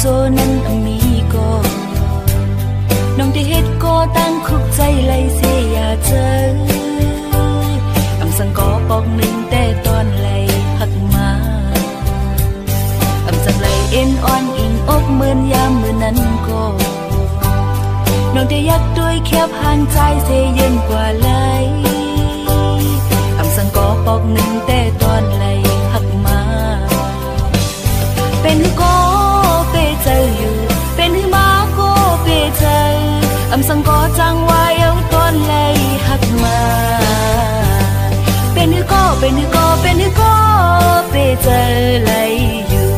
โจนั้นมีก็น้องที่เฮ็ดก็ตั้งคุกใจไหลเสียอย่าเจออำสังก็ปอกหนึ่งแต่ตอนไหลหักมาอำสังไหลเอ็นอ่อนอิงอกเหมือนยามมือนั้นก็น้องที่ยักด้วยแคบห่างใจเสียเย็นกว่าไหลอำสังก็ปอกหนึ่งแต่ตอนไหลหักมาเป็นก็เปเจออยู่เป็นมาก็เปเจออำสังก็จังว่าเอาตอนไหลหักมาเป็นก็เปเจอไหลอยู่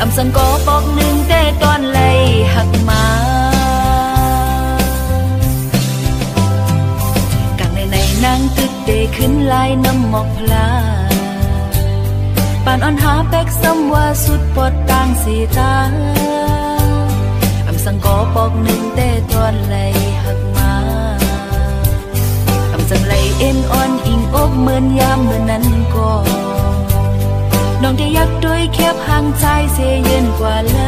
อำสังก็ปอกหนึ่งแต่ตอนไหลหักมากางในนางตึกเดขึ้นลายน้ำหมอกพลาปานอ่อนหาแป๊กซ้ำว่าสุดปอดต่างสีตาอำสังก็ปอกหนึ่งแต่ตอนไหลหักมาอำสังไหลเอ็นอ่อนอิงอกเหมือนยามเมื่อนั้นก็น้องได้ยักด้วยแคบห่างใจเสียเย็นกว่าไหล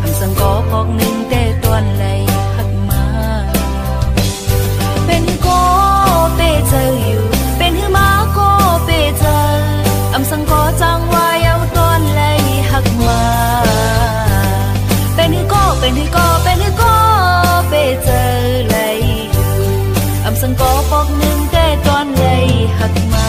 อำสังก็ปอกหนึ่งแต่ตอนไหลหักมาเป็นก็เปเจออยู่เป็นมาก็เปเจออำสังก็จังว่าเอาตอนไหลหักมาเป็นก็เปเจอไหลอยู่อำสังก็ปอกหนึ่งแต่ตอนไหลหักมา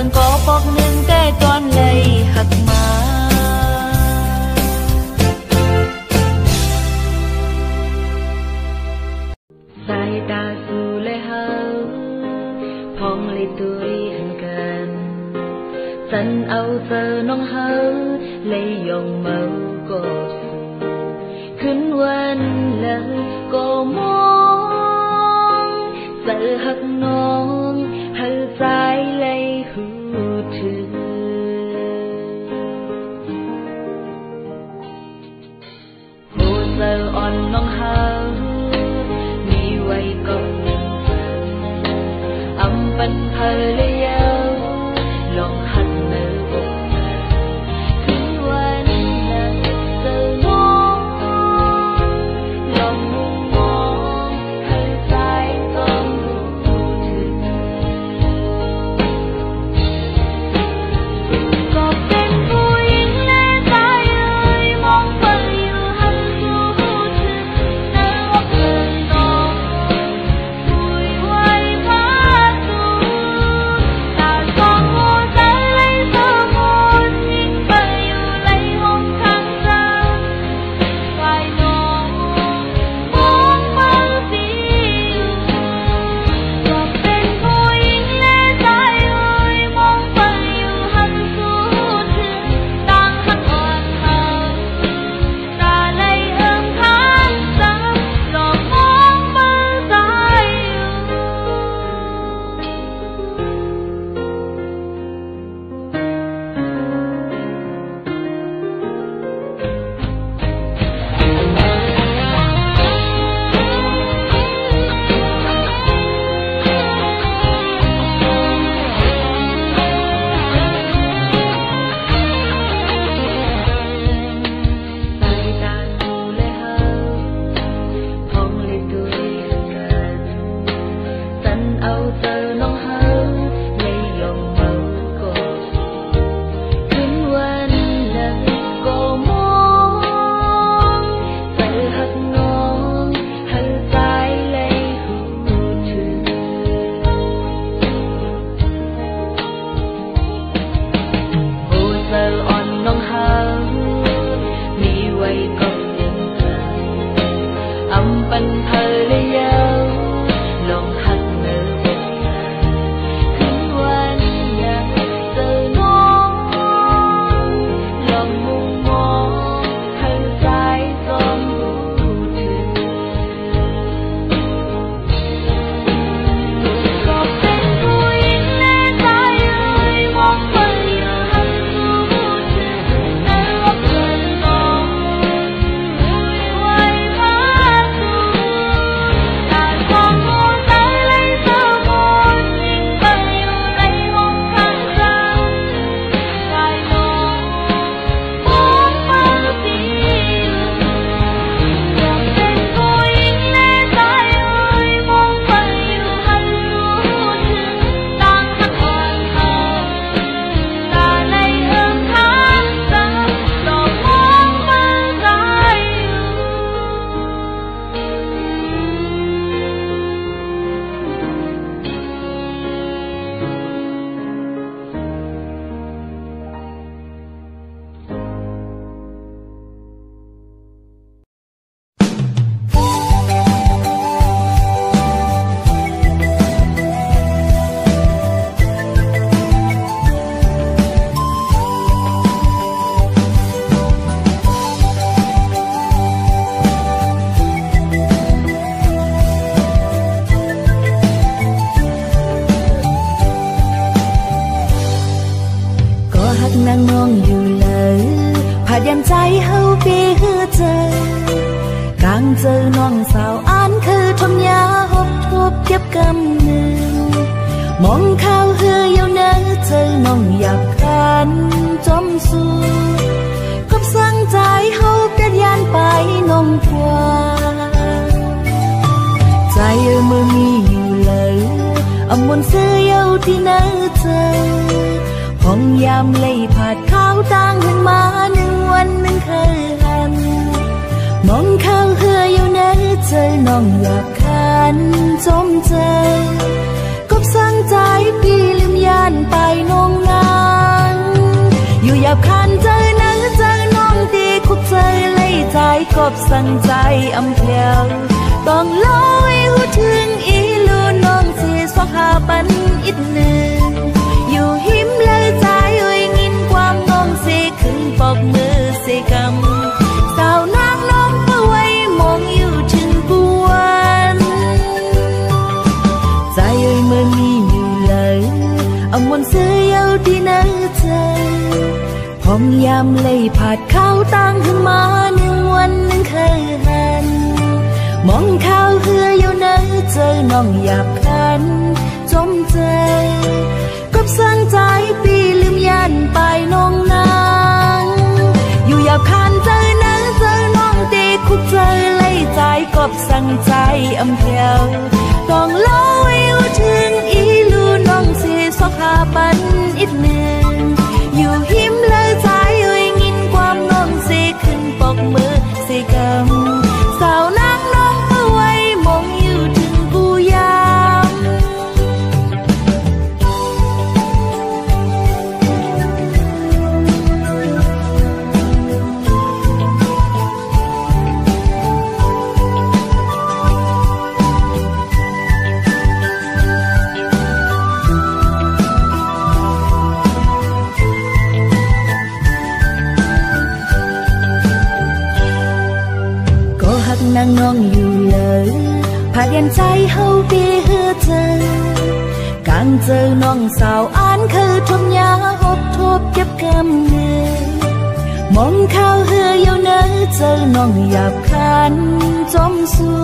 สังก็ปอกหนึ่งแต่ตอนไหลหักมาสายตาสู่เลยเฮาพองเลยตุยหันกันสันเอาเจอน้องเฮาเลยยองเมากอดขึ้นวันเลยก็มองเจอหักน้องหันใจเลยหูถึงหูเจออ่อนน้องเฮามีไว้ก่อนอำเป็นเพลเลยยาวลองหันเนื้ออกขึ้นวันนั้นเจอน้องลองมองให้ใจต้องรู้ถึง ยันใจเฮาปีฮือเจอกลางเจอน้องสาวอ่านคือทมยาหกทบเก็บกำหนึ่งมองข้าวเฮืออยู่เนื้อเจอน้องอยากขันจมสู้กับสั่งใจเฮาเปลี่ยนยานไปน้องกว่าใจมือมีอยู่เลยอมวนเสื้อเยาที่เนื้อเจอห้องยามเลยผาดข้าวต่างขึ้นมาหนึ่งวันหนึ่งเคยหันมองข้าวเฮืออยู่เนื้อเจอน้องอยากขันจมเจอกบสั่งใจพี่ลืมยานไปน้องนางอยู่อยากขันเจอเนื้อเจอน้องตีคุกเจอเลยใจกบสั่งใจอำเพลวต้องเล่าให้หูถึงอีลูน้องเสียสวกหาปันอีกหนึ่งอยู่หิมเลยใจเอ้ยงินความน้องเสียขึ้นปอกมือเสียกำสาวนางน้องเพื่อไว้มองอยู่ถึงกวนใจเอ้ยเมื่อมีอยู่เลยเอามวนเสื้อเยาที่เนื้อเธอพอมยามเลยผาดข้าวตั้งขึ้นมาหนึ่งวันหนึ่งเคยหันมองข้าวเฮืออยู่เนื้อเจอน้องอยากขันจมเจกับสั่งใจปีลืมยานไปน้องนางอยู่อยากขันเจอเนื้อเจอน้องตีคุกเจอเลยใจกบสั่งใจอำเพลวต้องเล่าให้ถึงอีลูน้องเสียสวกหาปันอีกหนึ่งอยู่หิมเลยใจเอ้ยงินความน้องเสียขึ้นปอกมือเสียกำสาวนางน้องเพื่อไว้มองอยู่ถึงกูยามนางน้องอยู่เลยพายันใจเฮาปีเฮือเจอกลางเจอน้องสาวอ่านคือทมยาหกทบเก็บกำเนื้อมองข้าวเฮืออยู่เนื้อเจอน้องอยากขันจมสู้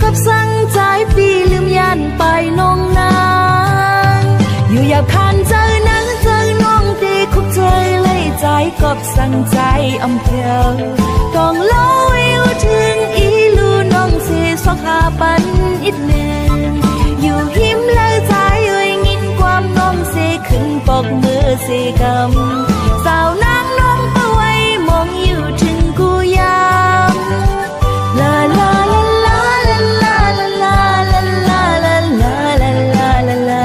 กับสั่งใจปีลืมยานไปน้องนางอยู่อยากขันเจอเนื้อเจอน้องตีคุกเจอเลยใจกับสั่งใจอำเพลวต้องเล่าให้ถึงอีลูน้องเสียสวกหาปันอีกหนึ่งอยู่หิมเลยใจเอ้ยงินความน้องเสียขึ้นปอกมือเสียกำสาวนางน้องเพื่อไว้มองอยู่ถึงกูยามลาลาลาลาลาลาลาลาลาลาลาลาลาลาลาลา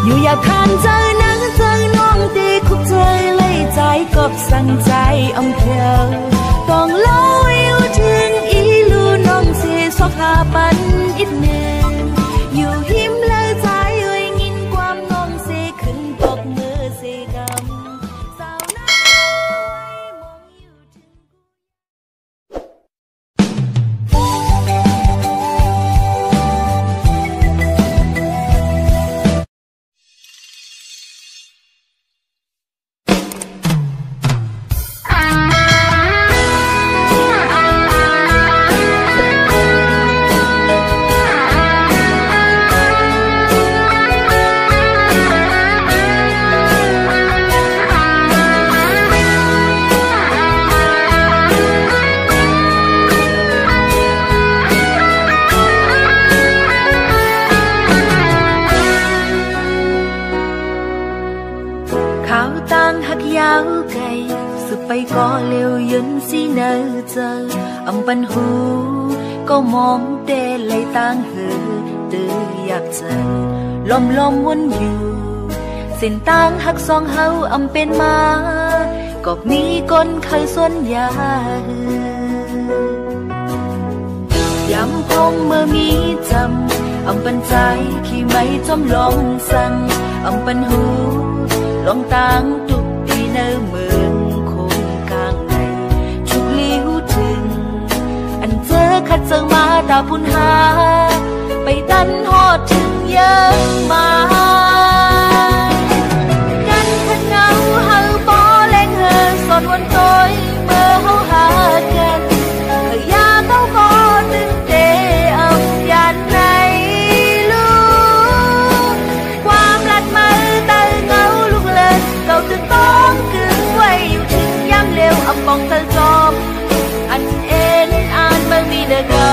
อยู่อยากขันเจอหนังเจอน้องตีคุกเจอเลยใจกบสั่งใจอำเพลวต้องเล่าให้ถึงอีลูน้องเสียสวกหาปันอีกหนึ่งอยู่หิมเลยใจเอ้ยงินความน้องเสียขึ้นปอกมือเสียกำสาวนางไว้มองอยู่ถึงไปก็เลี้ยวยืนสีเนอเจออำปันหูก็มองเดเลยตั้งหือตื้ออยากเจอลมวนอยู่เส้นตั้งหักสองเฮาอำเป็นมาก็มีก้นเคยส่วนยายำพงเมื่อมีจำอำปันใจขี่ไม่จมลองสั่งอำปันหูลองตั้งตุกตี เนื้อเมืองคงกลางในชุกลิ้วถึงอันเจอขัดเจอมาตาพุนหาไปตันหอดถึงเยอะมากันขัดเงาเฮาปอแรงเฮอสอนวันต้อยเมื่อเฮาหากันอยากเขาก็ตึงเตะเอายันในลูกความลัดมือตาเงาลูกเล่นเขาตึงต้องกึ่งไว้อยู่ถึงย้ำเร็วอ่ำปองเธอจอมอันเอ็นอ่านเมื่อมีเด็กเก่า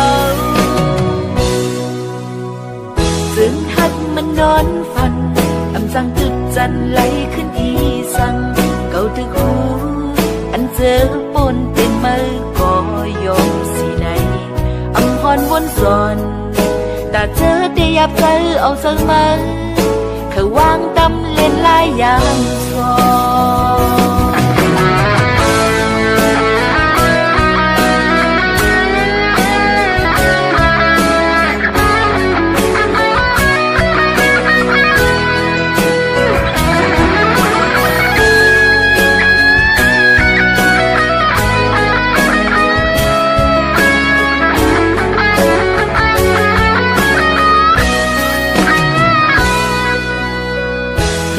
ซึ่งหักมันนอนฝันอำสั่งตึกจันไหลขึ้นอีสังเก่าตึกหูอันเจอปนเป็นมือก็ยอมสีในอำพรวนสอนแต่เจอได้ยับเจอเอาเสมอเขาวางตำเล่นลายยามสอน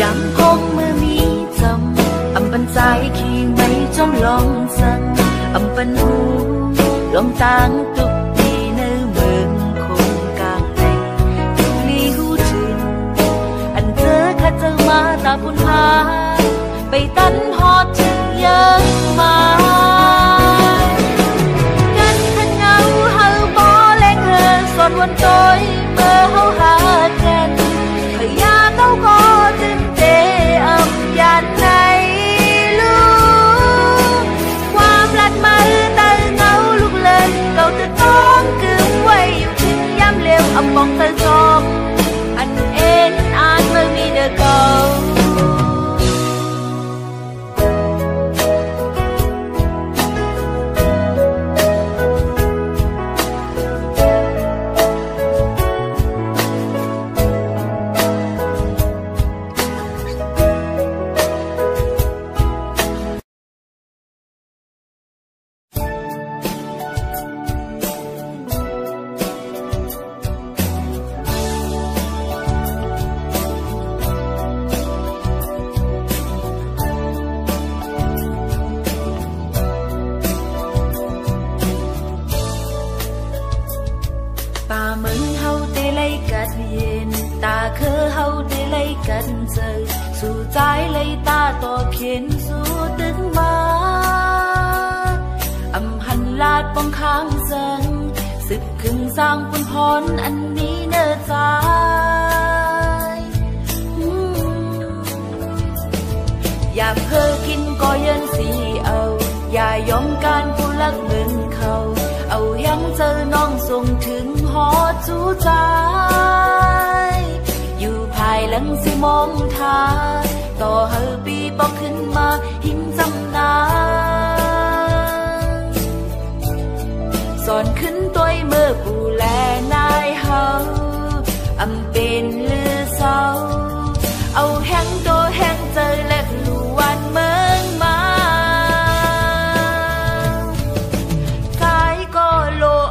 ยังคงเมื่อมีจำอำปันใจขี้ไม่จอมลองสั่งอำปันหูลองต่างตุกตีในเมืองคงกลางในทุกลีหูถึงอันเจอขัดเจอมาตาพุนพาไปตันหอดถึงยังมากันขัดเงาเฮาปอแรงเฮอสอนวันต้อยเมื่อเฮาหากันขยาเขาก็ตึงเตะอ่ำยันในลูกความลัดมือตาเงาลูกเล่นเขาจะต้องกึ่งไว้อยู่ถึงย้ำเร็วอ่ำปองเธอจอมอันเอ็นอ่านเมื่อมีเด็กเก่าป่าเมืองเฮาได้ไล่กัดเย็นตาเคอเฮาได้ไล่กันเจอสู่ใจไล่ตาต่อเขียนสู่ตึงมาอำหันลาดป้องข้างเซิงสึกขึงสร้างปุนพรอันนี้เนื้อใจอย่าเพ้อกินก็ยันสีเอาอย่ายอมการผู้ลักเงินเขาเอายังเจอน้องส่งถึงหอจูใจอยู่ภายหลังสิมองทาต่อเฮอปีปอกขึ้นมาหิมจำนาสอนขึ้นตัวเมื่อผู้แลนายเฮาอำเป็นลือเศร้าเอาแห้งโตแห้งเจอและลูวันเมืองมา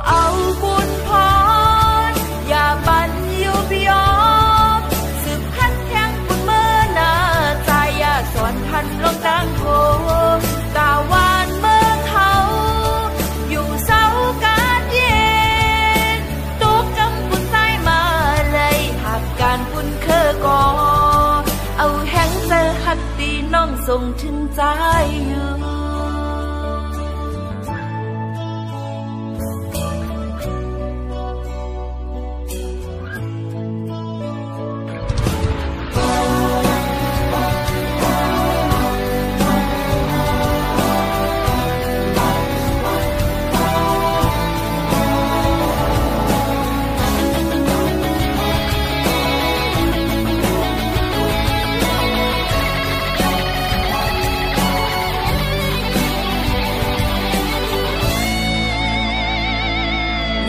เอาบุญพรอย่าบันอยู่พยอมสืบพันแข่งบุญเมื่อนาใจอย่าสอนพันลงตั้งโคกาวานเมื่อเขาอยู่เศร้ากาดเย็นตุกกำบุญใจมาเลยหักการบุญเคอก่อเอาแห้งเจอหักตีน้องส่งถึงใจอยู่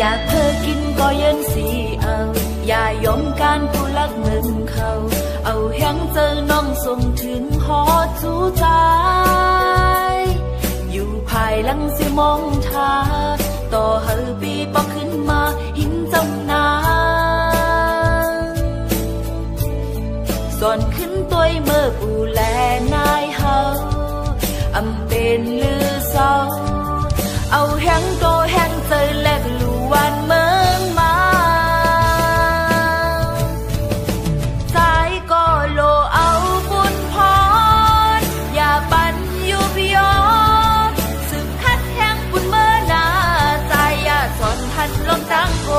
อยากเธอกินก็ยันสีเอาอย่ายอมการผู้ลักเมืองเขาเอาแห้งเจอน้องส่งถึงหอจูใจ ลังสิมองทาต่อเฮอปีปอกขึ้นมาหินจำนาสอนขึ้นตัวเมื่อผู้แลนายเฮาอำเป็นลือเศร้าเอาแห้งโตแห้งเจอแลกลูวันเมืองมาใจก็โลเอาบุญพรอย่าปั่นอยู่พิยอสึกคัดแห้งบุญเมื่อนาใจอย่าสอนทันลมตั้งโก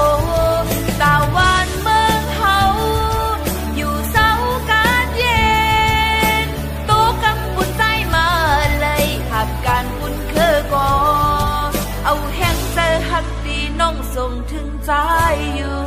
ตาวันเมืองเฮาอยู่เศร้ากาดเย็นโตกำบุญใจมาเลยหับการบุญคือก่อเอาแห้งเจอหักดีน้องส่งถึงใจอยู่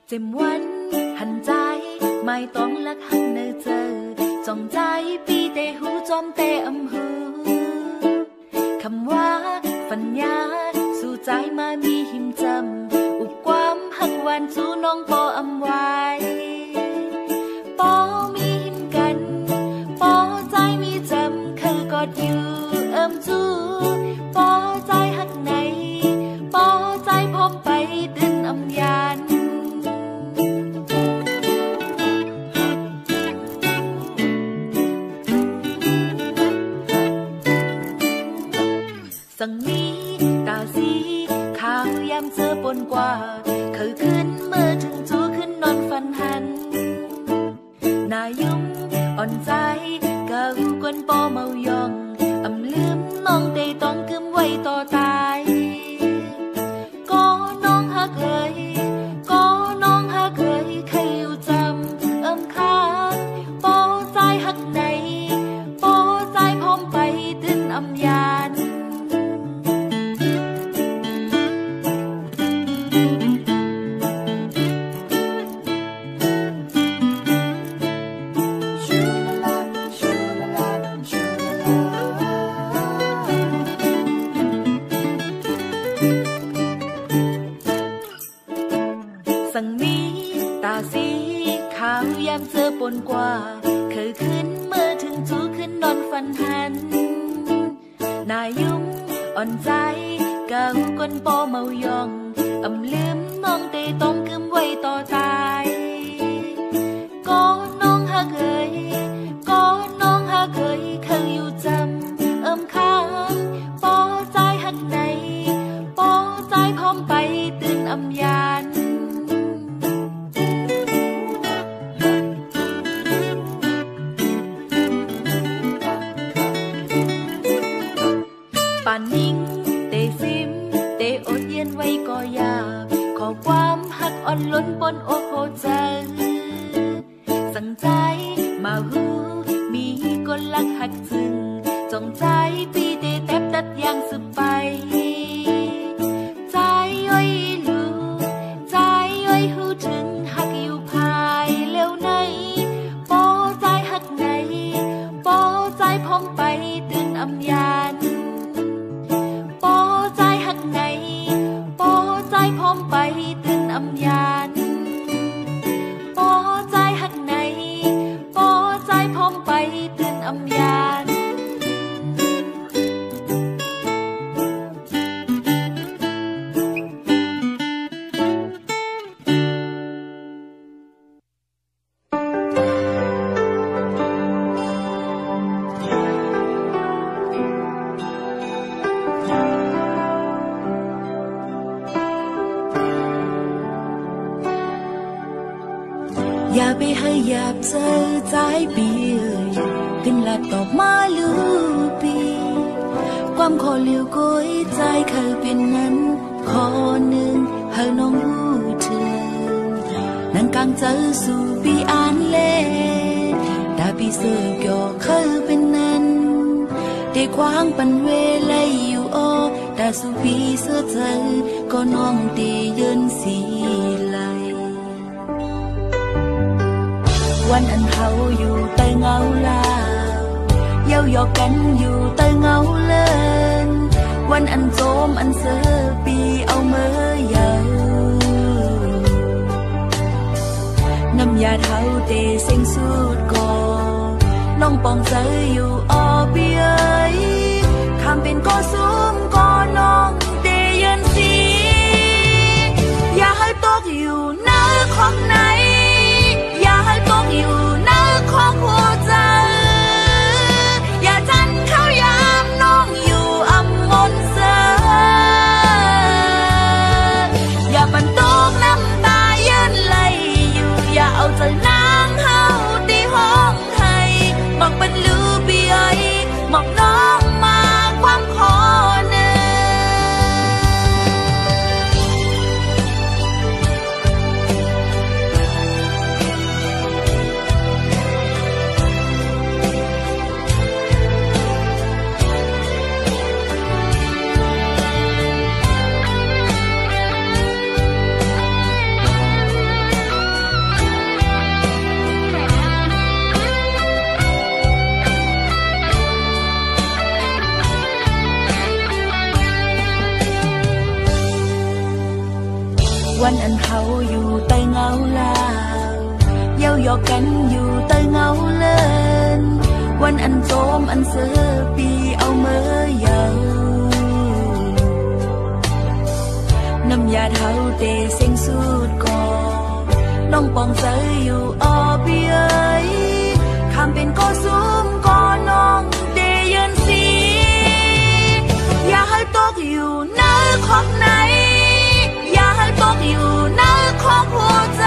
เจ็มวันหันใจไม่ต้องลักหักเนอเจอจ้องใจปีเตหูจอมเตอำหือคำว่าฝันยาสู่ใจมามีหิมจำอุบความหักหวานสู่น้องปออำไว้ปอมีหิมกันปอใจมีจำคือกอดอยู่จูปอใจหักไหนปอใจพร้อมไปตื่นอำยานสังนี้ตาสีขาวยามเจอปนกว่าเคยขึ้นเมื่อถึงจูขึ้นนอนฝันหันนายุ่งอ่อนใจเก่ากวนปอเมายองอำลืมน้องได้ต้องกึมไว้ต่อตายก็น้องหักเอ่ยก็น้องหักเอ่ยเคยอยู่จำค้างปอใจหักไหนปอใจพร้อมไปตื่นอำยานสังนี้ตาสีขาวยามเจอปนกว่าเคยขึ้นเมื่อถึงจูขึ้นนอนฝันหันนายุ่งอ่อนใจเก่ากวนปอเมายองอำลืมน้องได้ต้องกึมไว้ต่อตายก็น้องหักเอ่ยก็น้องหักเอ่ยเคยอยู่จำค้างปอใจหักไหนปอใจพร้อมไปตื่นอำยานป่านนิ่งเตซิมเตอดเย็นไว้ก็ยากขอความหักอ่อนล้นปนอกโหใจสั่งใจมาหูมีกลลักหักจึงจงใจปีเตแทบตัดยางสืบไปใจอ้อยลูใจอ้อยหูถึงหักอยู่ภายเร็วในปอใจหักไหนปอใจพร้อมไปตื่นอำยานปอใจหักไหนปอใจพร้อมไปตื่นอำยานปอใจหักไหนปอใจพร้อมไปตื่นอำยานอย่าไปให้หยาบเจอใจปีขึ้นลัดตอบมาลูปีความขอเลี้ยวก้อยใจเคยเป็นนั้นขอหนึ่งให้น้องหูถึงนั่งกลางเจอสู่ปีอ่านเล่ดาปีเสือเกี่ยวเคยเป็นนั้นเด็ก ควางปันเวลัยอยู่อ้อแต่สุพีเสื้อใจก็น้องตีเยินสีไหลวันอันเขาอยู่ใต้เงาลาวเย้าหยอกกันอยู่ใต้เงาเลินวันอันโจมอันเสือปีเอาเมื่อเยาน้ำยาเท้าเตเซ็งสุดก่อน้องปองใจอยู่อ้อเบียยคำเป็นก็ซุ้มก็น้องเตยันสีอย่าให้ตกอยู่หน้าของไหนอย่าให้ตกอยู่หน้าของหัวใจอย่าจันเข้ายามน้องอยู่อำมนเสออย่าปันตกน้ำตาเยินไหลอยู่อย่าเอาใจนางเฮาตีห้องให้บอกเป็นลือเบียยบอกน้องมาความขอเนวันอันเขาอยู่ใต้เงาลาวเย้าหยอกกันอยู่ใต้เงาเลินวันอันโจมอันเสือปีเอาเมื่อเยาน้ำยาเท้าเตเซ็งสุดก่อน้องปองใจอยู่อ้อเบียยคำเป็นก็ซุ้มก็น้องเตยันสีอย่าให้ตกอยู่หน้าของไหนอย่าให้ตกอยู่หน้าของหัวใจ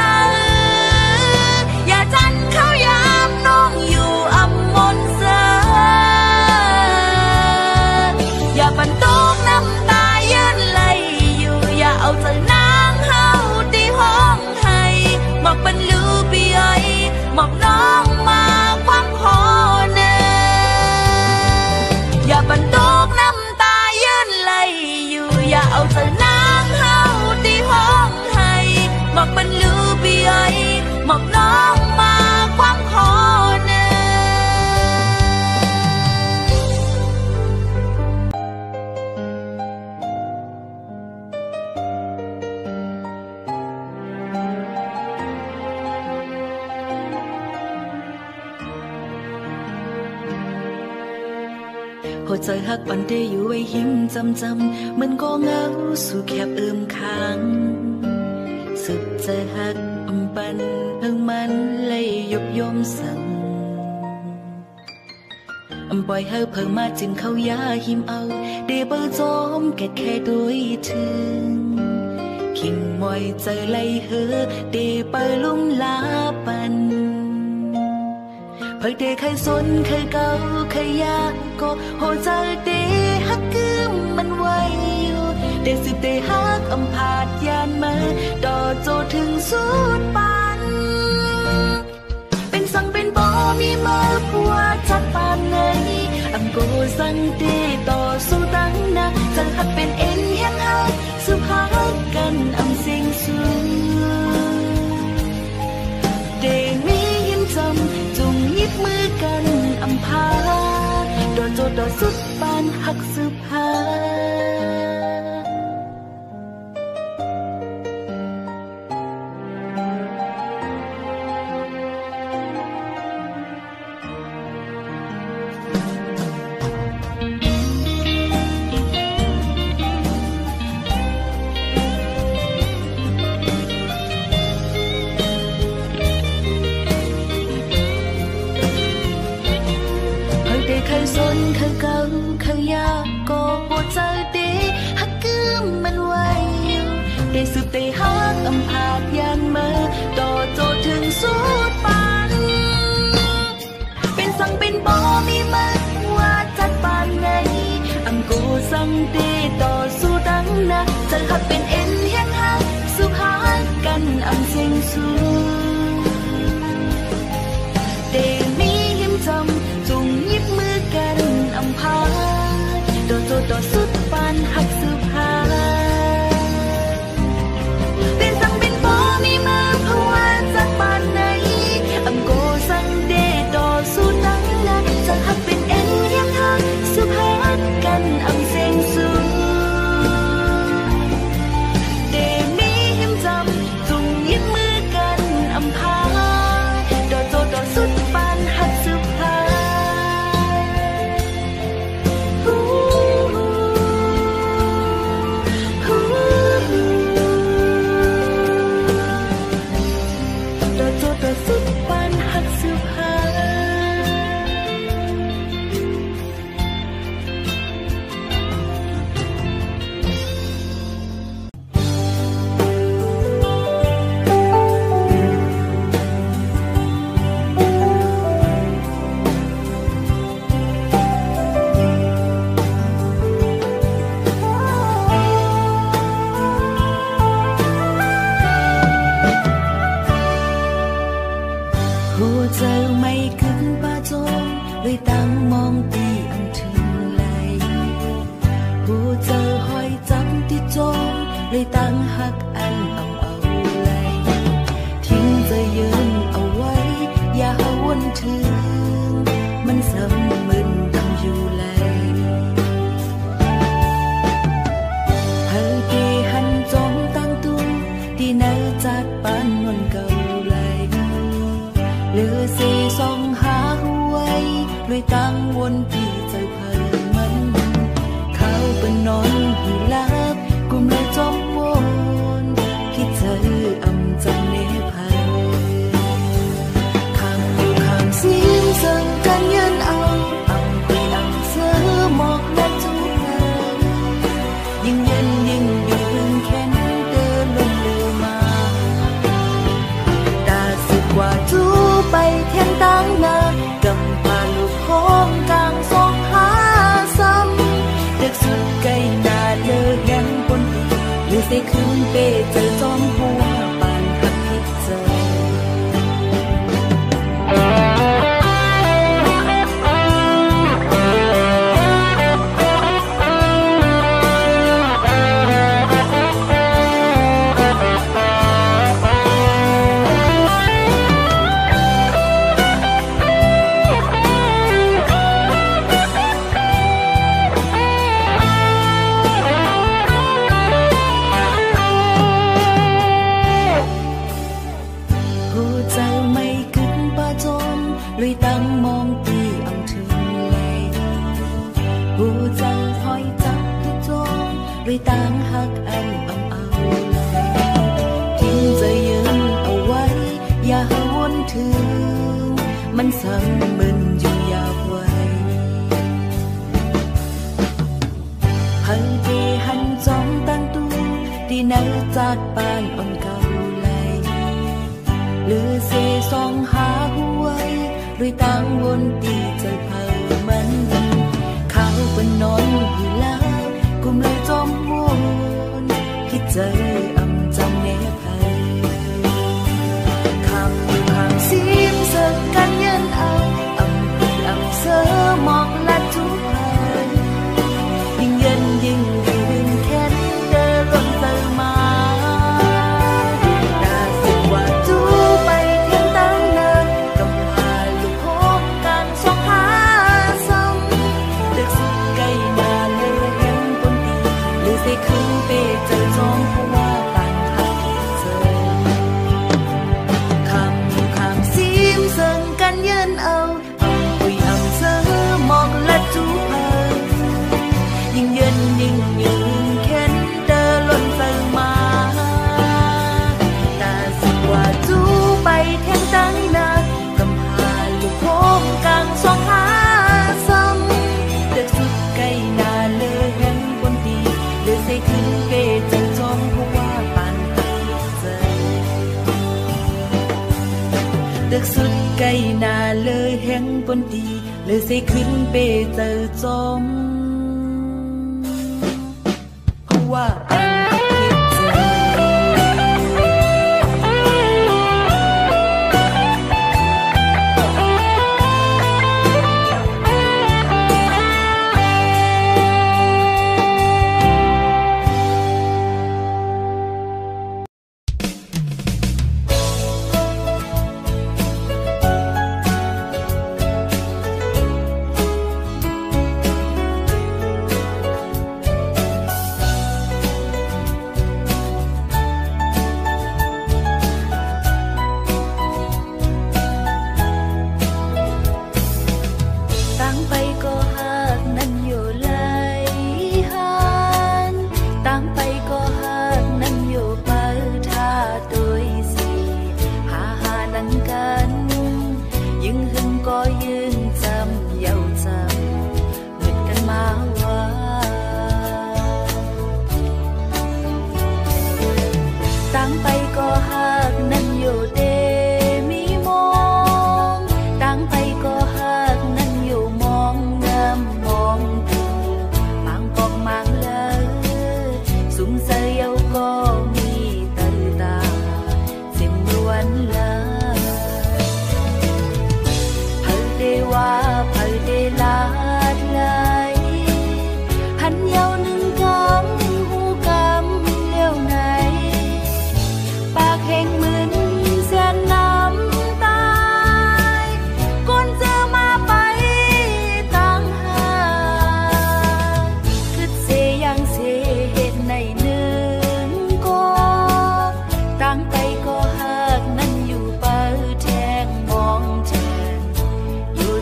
อย่าจันเข้ายามน้องอยู่อำมนเสออย่าปันตกน้ำตาเยินไหลอยู่อย่าเอาใจนางเฮาตีห้องให้บอกเป็นลือเบียยบอกน้องมาความขอเนอย่าปันตกน้ำตาเยินไหลอยู่อย่าเอาใจนางเฮาตีห้องให้บอกเป็นลือเบียยบอกน้องมาความขอเนหัวใจหักปันเดอยู่ไว้หิมจำมันก็เหงาสู่แคบคางสุดใจหักปันเพิ่งมันเลยยบยมสั่งปล่อยให้เพิ่งมาจิ้มเข้ายาหิมเอาเดเบอร์จอมแค่ด้วยถึงขิงมอยใจไล่เฮอเดเปลุ่มลาปันเพิ่งเดใครสนใครเก่าใครยากก็หัวใจเดฮักกึมมันไว้อยู่เดสิบเดฮักผาดยานมาต่อโจถึงสุดปันเป็นสังเป็นบ่มีมาผัวจัดปานไงโกสังเดต่อสู้ตั้งนะจะหักเป็นเอ็นแห้งหักสุภาพกันเสียงสูงเดมียิ้มจำจุงยิบมือกันพาโดนโจดสุดปานหักสุภาเคยสนเคยเก่าเคยยากก็ปวดใจเดฮักกึมมันไว้เดสืบเดฮักผาดยานมาต่อโจถึงสุดปันเป็นสังเป็นบ่มีมาว่าจัดปานไงโกสังเดต่อสู้ตั้งนะจะหักเป็นเอ็นแห้งหักสุภาพกันเสียงสูงเดมียิ้มจำจุงยิบมือกันพา เลยตั้งหักอันเอาไว้ทิ้งจะยืนเอาไว้อย่าหวนถึงมันเสมึนทำอยู่ไหลเฮาที่หันจอมตั้งตู้ที่เนอจัดปานนนเก่าไหลเหลือเสสองหาหวยเลยตั้งวนที่ใจเพิ่มมันเขาเป็นนอนหูลับกุมเลยจอมวนคิดเธออำจังเนภัยข้างอยู่ข้างซิมซึ่งกันยืนเอาไปอังเสือหมอกและจูบเลยยิ่งเย็นยิ่งอยู่พึ่งแค้นเดินลงเรือมาตาสึกว่าจูไปเทียนตั้งนากำพาลูกของกลางสองหาซ้ำเด็กสุดไกลนาเลิกยังบนดีหรือเสคืนเปเจอจอมหัวปานหักพิษเจอลุยตั้งมองตีอังถึงเลยผู้เจ้าถอยจับที่จงลุยตั้งหักอันเอาทิ้งจะยืนเอาไว้อย่าหวนถึงมันสั่งมึนอยู่ยาวไว้หันที่หันจอมตั้งตู้ที่เนอจัดปานอ่อนเก่าเลยหรือเสสองหาหวยลุยตั้งวนตีใจเพิ่มมันเขาเป็นนอนอยู่แล้วกุมเลยจอมวนคิดใจอำจำเนภัยคำอยู่ห่างซิมเสิร์กันยันเอาเสือหมอกและทุกภัยยิ่งเย็นยิ่งยืนแค้นเดินลงเติมมาน่าสึกว่าจูไปเทียนตั้งนานกับพาลูกโฮมกันสองหาซ้ำเด็กสุดไกลนาเลยเห็นปนดีหรือเสคืนเปเจอจอมเพราะว่าปานหักเจอคำอยู่ข้างซิมเสิร์กันยืนเอาคุยอำเสือหมอกและจูบเพิ่มยิ่งเย็นยิ่งยืนแค้นเดินล้นเติมมาแต่สึกว่าจูไปแทงตั้งนากำพาลูกโฮมกลางสองหาซ้ำเด็กสุดไกลนาเลยเห็นบนดีเลยใส่ขึ้นเกจจอมเพราะว่าปานหักเจอเด็กสุดไกลนาเลยเห็นบนดีเลยใส่ขึ้นเปเจอจอมเพราะว่าปานหักเจอ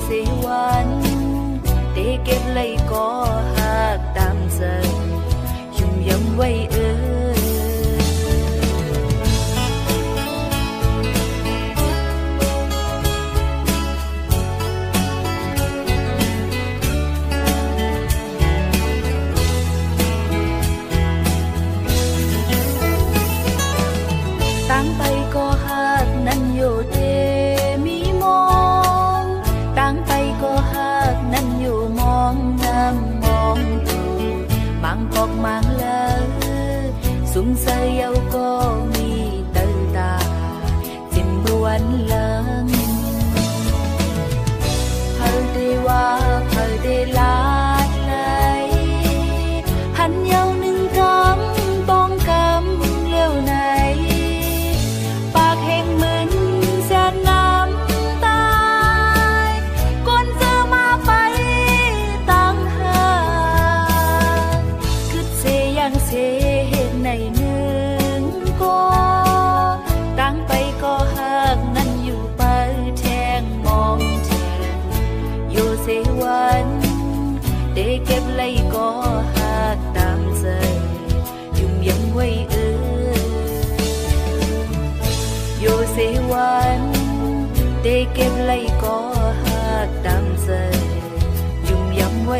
sẽวันđể kết lấy có hát tạm dần dùng dâm quayตั้งไปก็ฮักนั้นอยู่เตมีมองตั้งไปก็ฮักนั้นอยู่มองน้ำมองตูมังกอกมังเลอสุมเสยเอาก็มีเตอตาจิมบวนเลิงเพอได้ว่าเพอได้ลาเลยหันยาวหนึ่งกำต้องกำเลี้ยวไหนปากแห่งเหมือนแสนน้ำตายก่อนเจอมาไปตั้งหากคือเสียยังเสียเหตุในหนึ่งก็ตั้งไปก็หักนั้นอยู่ไปแทงมองแทงอยู่เสียวันได้เก็บไล่ก็หักตามใจยุ่งยังไว้อยู่เสียวันได้เก็บไล่ก็หักตามใจยุ่งยังไว้